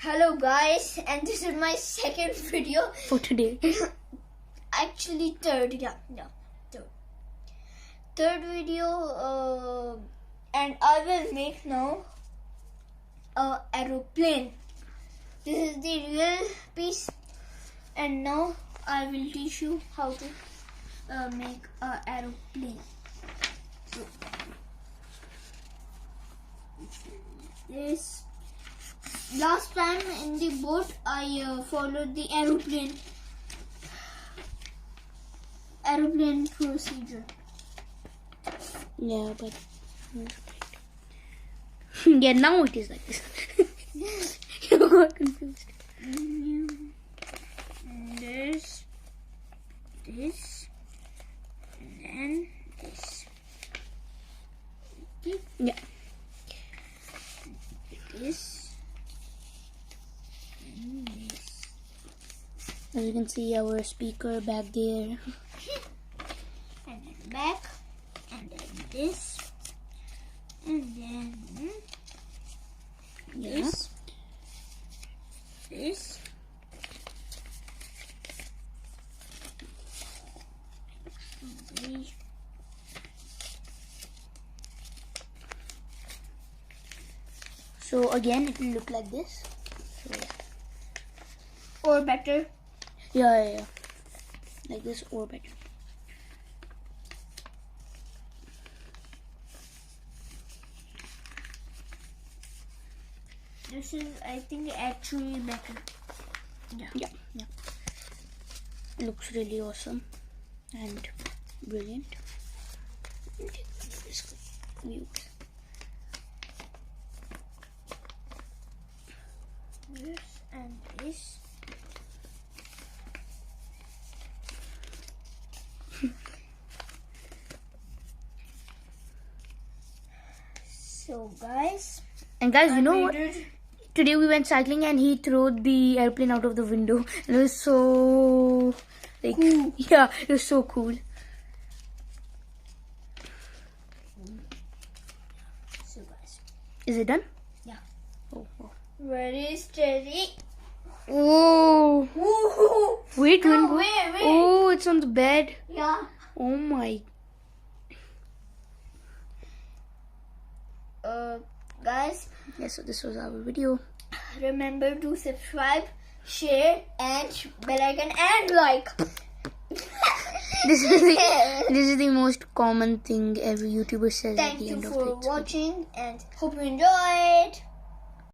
Hello guys, and this is my second video for today. Actually third, third video, and I will make now a aeroplane. This is the real piece, and now I will teach you how to make a aeroplane. So, this last time in the boat I followed the aeroplane procedure. Yeah, but yeah, now it is like this. You got confused. This, and then this. Okay. Yeah. This and this. As you can see, our speaker back there. And then back, and then this, and then this, this, this. So again, it will look like this. So, Or better. yeah. Like this or better. This is, I think, actually better. Yeah. Looks really awesome and brilliant. This view. This and this. So guys, And guys, you know what? Today we went cycling and he threw the airplane out of the window. And it was so like cool. Yeah, it was so cool. So guys, Is it done? yeah. Oh. Very steady. Oh. Woohoo! Wait, No, wait. wait. Oh, it's on the bed. Yeah. Oh my. Guys, Yeah, so this was our video. remember to subscribe, share, and bell icon and like. This is the most common thing every YouTuber says at Thank the you end of for it. watching and hope you enjoyed.